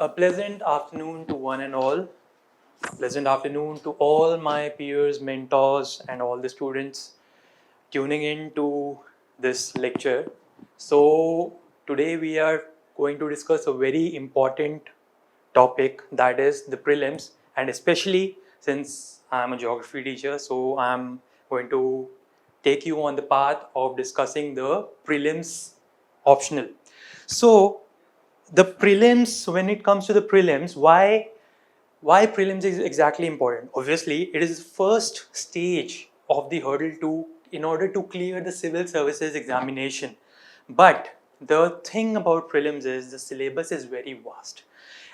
A pleasant afternoon to one and all. Pleasant afternoon to all my peers, mentors, and all the students tuning in to this lecture. So, today we are going to discuss a very important topic, that is the prelims, and especially since I'm a geography teacher, so I'm going to take you on the path of discussing the prelims optional. So, the prelims, when it comes to the prelims, why prelims is exactly important? Obviously, it is the first stage of the hurdle to in order to clear the civil services examination. But the thing about prelims is the syllabus is very vast.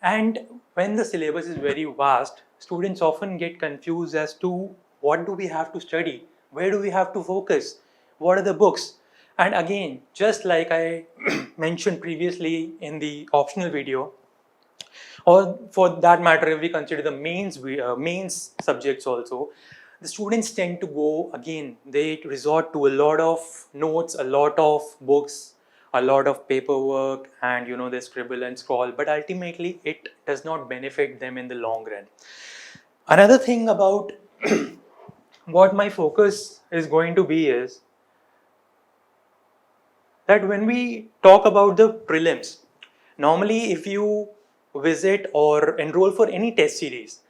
And when the syllabus is very vast, students often get confused as to what do we have to study? Where do we have to focus? What are the books? And again, just like I mentioned previously in the optional video, or for that matter, if we consider the mains subjects also, the students tend to go again. They resort to a lot of notes, a lot of books, a lot of paperwork, and they scribble and scroll. But ultimately, it does not benefit them in the long run. Another thing about what my focus is going to be is that when we talk about the prelims, normally if you visit or enroll for any test series,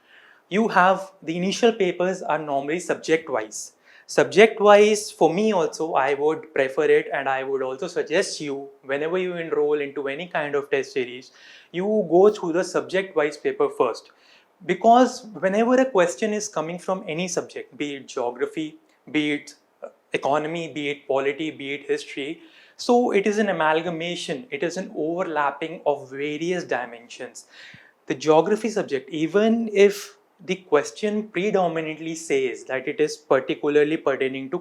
you have the initial papers are normally subject wise. Subject wise, for me also, I would prefer it, and I would also suggest you, whenever you enroll into any kind of test series, you go through the subject wise paper first. Because whenever a question is coming from any subject, be it geography, be it economy, be it polity, be it history, so it is an amalgamation, it is an overlapping of various dimensions. The geography subject, even if the question predominantly says that it is particularly pertaining to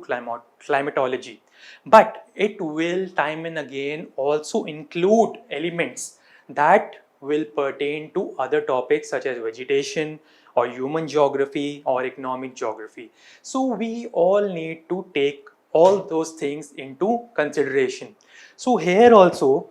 climatology, but it will time and again also include elements that will pertain to other topics such as vegetation or human geography or economic geography. So we all need to take all those things into consideration. So here also,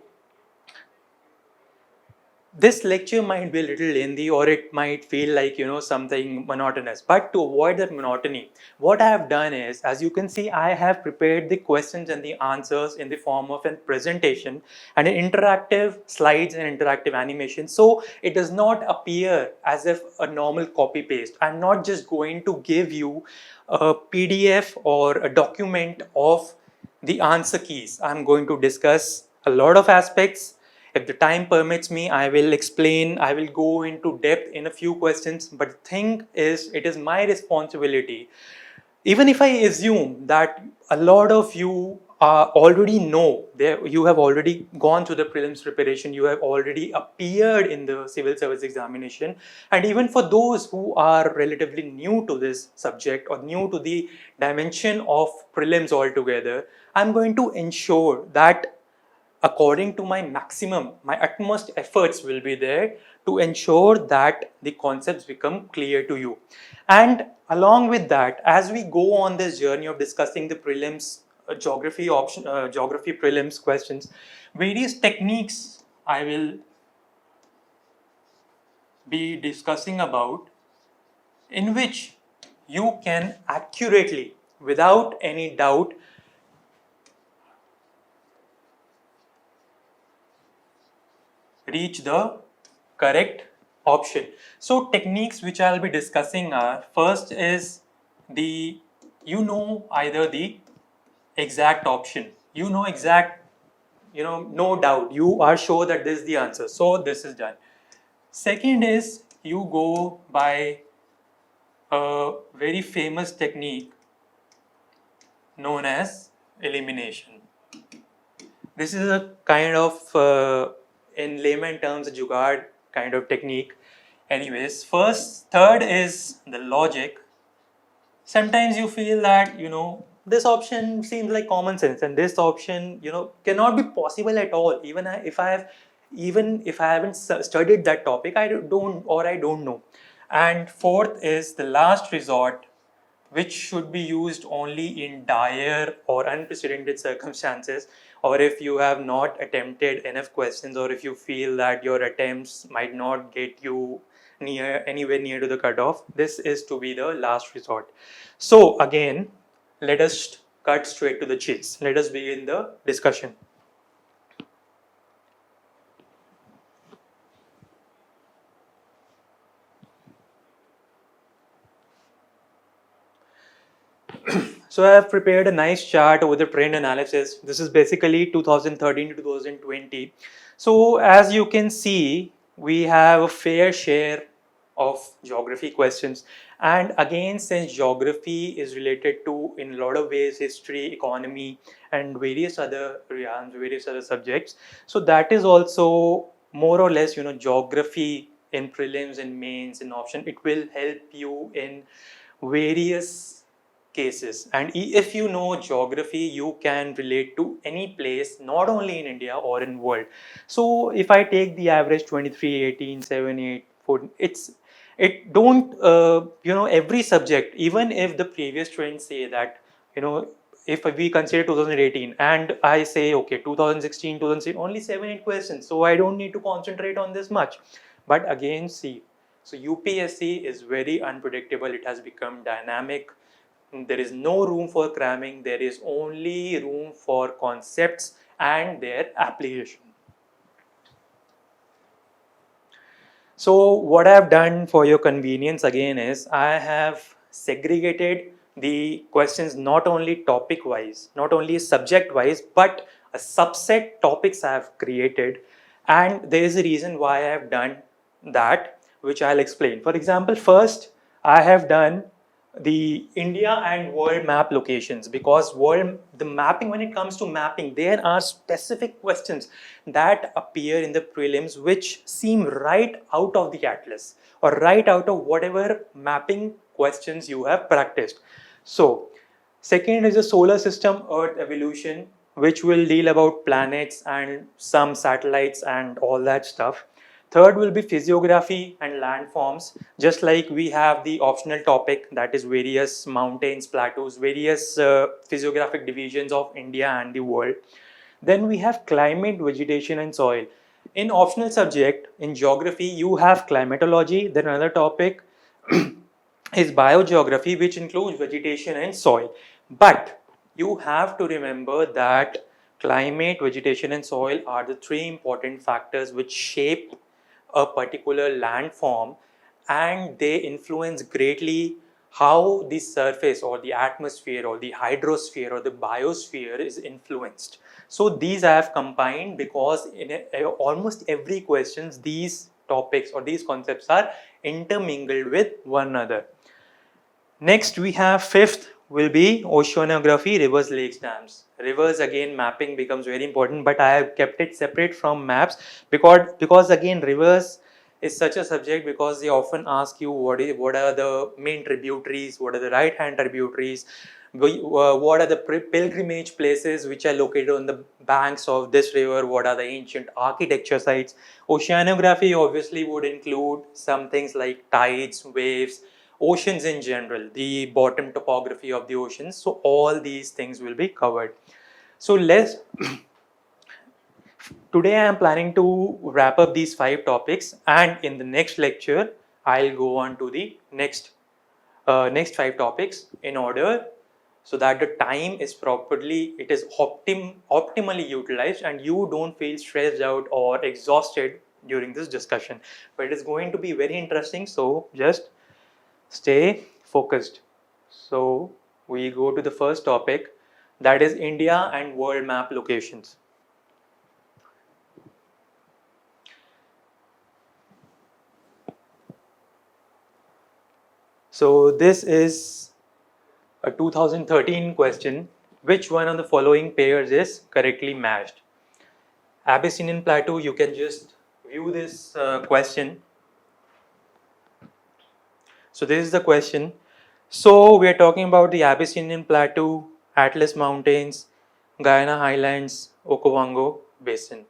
this lecture might be a little lengthy, or it might feel like something monotonous, but to avoid that monotony, what I have done is, as you can see, I have prepared the questions and the answers in the form of a presentation and an interactive slides and interactive animation, so it does not appear as if a normal copy paste. I'm not just going to give you a PDF or a document of the answer keys. I'm going to discuss a lot of aspects. If the time permits me, I will explain, I will go into depth in a few questions. But the thing is, it is my responsibility. Even if I assume that a lot of you already know, you have already gone through the prelims preparation, you have already appeared in the civil service examination, and even for those who are relatively new to this subject or new to the dimension of prelims altogether, I'm going to ensure that according to my maximum, my utmost efforts will be there to ensure that the concepts become clear to you. And along with that, as we go on this journey of discussing the prelims, geography prelims questions, various techniques I will be discussing about, in which you can accurately, without any doubt, reach the correct option. So techniques which I'll be discussing are, first is the, either the exact option, exact, no doubt, you are sure that this is the answer, so this is done. Second is you go by a very famous technique known as elimination. This is a kind of, in layman terms, a jugaad kind of technique. Anyways, third is the logic. Sometimes you feel that, this option seems like common sense, and this option, cannot be possible at all. Even if I haven't studied that topic, I don't know. And fourth is the last resort, which should be used only in dire or unprecedented circumstances, or if you have not attempted enough questions, or if you feel that your attempts might not get you anywhere near to the cutoff, this is to be the last resort. So again, let us cut straight to the chase. Let us begin the discussion. So I have prepared a nice chart over the trend analysis. This is basically 2013 to 2020. So as you can see, we have a fair share of geography questions. And again, since geography is related to, in a lot of ways, history, economy, and various other realms, various other subjects. So that is also more or less, geography in prelims and mains and option. It will help you in various cases, and if you know geography, you can relate to any place, not only in India or in world. So if I take the average 23, 18, 7, 8, 14, it don't every subject, even if the previous trends say that, if we consider 2018 and I say okay, 2016, 2016, only 7, 8 questions, so I don't need to concentrate on this much. But again, see, so UPSC is very unpredictable. It has become dynamic. There is no room for cramming. There is only room for concepts and their application. So what I have done for your convenience again is I have segregated the questions not only topic wise, not only subject wise, but a subset topics I have created, and there is a reason why I have done that, which I'll explain. For example, first I have done the India and world map locations, because the mapping, when it comes to mapping, there are specific questions that appear in the prelims which seem right out of the atlas or right out of whatever mapping questions you have practiced. So second is the solar system, Earth evolution, which will deal about planets and some satellites and all that stuff. Third will be physiography and landforms, just like we have the optional topic, that is various mountains, plateaus, various physiographic divisions of India and the world. Then we have climate, vegetation, and soil. In optional subject, in geography, you have climatology. Then another topic is biogeography, which includes vegetation and soil. But you have to remember that climate, vegetation, and soil are the three important factors which shape a particular landform, and they influence greatly how the surface or the atmosphere or the hydrosphere or the biosphere is influenced. So these I have combined because in almost every questions these topics or these concepts are intermingled with one another. Next we have fifth will be oceanography, rivers, lakes, dams. Rivers, again, mapping becomes very important, but I have kept it separate from maps because again, rivers is such a subject because they often ask you what are the main tributaries, what are the right hand tributaries, what are the pilgrimage places which are located on the banks of this river, what are the ancient architecture sites. Oceanography obviously would include some things like tides, waves, oceans in general, the bottom topography of the oceans. So all these things will be covered. So today I am planning to wrap up these 5 topics, and in the next lecture I'll go on to the next 5 topics, in order so that the time is optimally utilized and you don't feel stressed out or exhausted during this discussion. But it is going to be very interesting, so just stay focused. So we go to the first topic, that is India and world map locations. So this is a 2013 question. Which one of the following pairs is correctly matched? Abyssinian Plateau, you can just view this question. So this is the question. So we are talking about the Abyssinian Plateau, Atlas Mountains, Guyana Highlands, Okuwango Basin.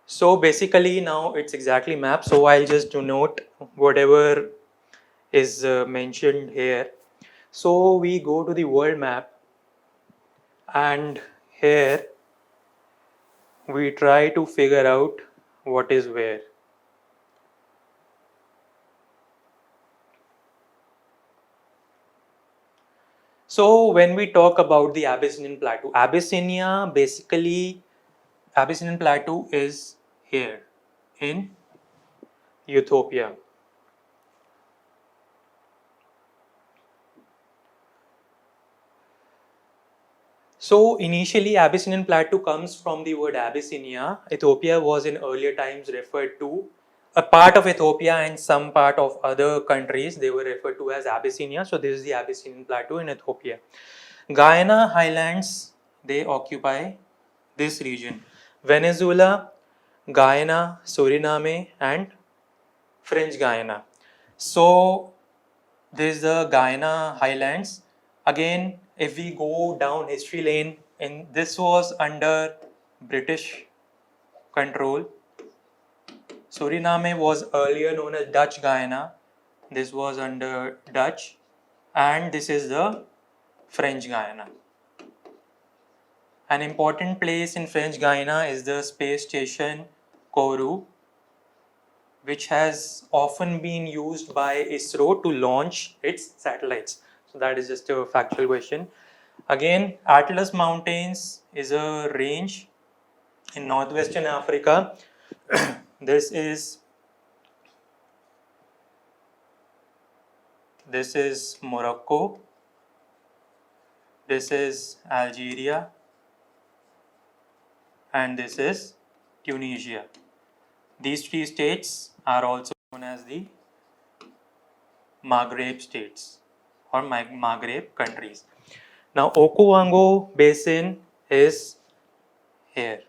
So basically now it's exactly mapped. So I'll just denote whatever is mentioned here. So we go to the world map, and here we try to figure out what is where. So when we talk about the Abyssinian Plateau, Abyssinia basically, Abyssinian Plateau is here in Ethiopia. So initially Abyssinian Plateau comes from the word Abyssinia. Ethiopia was in earlier times referred to, a part of Ethiopia and some part of other countries, they were referred to as Abyssinia. So this is the Abyssinian Plateau in Ethiopia. Guyana Highlands, they occupy this region. Venezuela, Guyana, Suriname and French Guyana. So this is the Guyana Highlands. Again, if we go down history lane, and this was under British control. Suriname was earlier known as Dutch Guyana. This was under Dutch, and this is the French Guyana. An important place in French Guyana is the space station Kourou, which has often been used by ISRO to launch its satellites. So that is just a factual question. Again, Atlas Mountains is a range in northwestern Africa. This is Morocco. This is Algeria. And this is Tunisia. These three states are also known as the Maghreb states or Maghreb countries. Now, Okuwango Basin is here.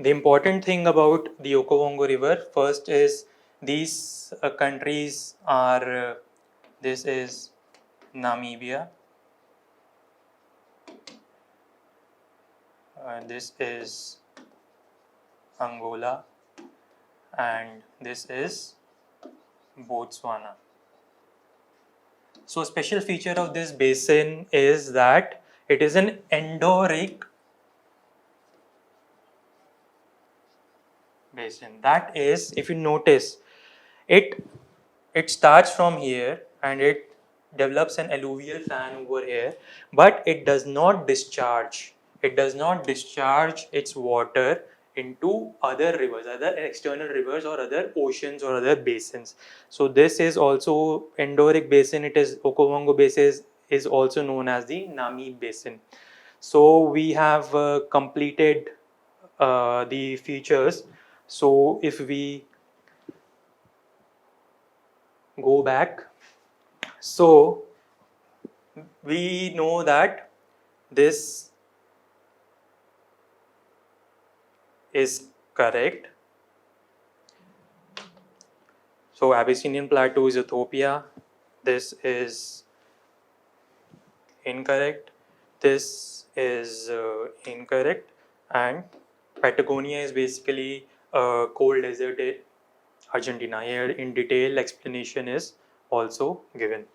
The important thing about the Okuwango River, first is these countries are, this is Namibia, this is Angola, and this is Botswana. So a special feature of this basin is that it is an endorheic basin. That is, if you notice, it starts from here and it develops an alluvial fan over here, but it does not discharge. It does not discharge its water into other rivers, other external rivers or other oceans or other basins. So this is also endorheic basin. It is Okuwango Basin is also known as the Namib Basin. So we have completed the features. So if we go back, so we know that this is correct. So Abyssinian Plateau is Ethiopia. This is incorrect. This is incorrect. And Patagonia is basically a cold desert in Argentina. Here in detail explanation is also given.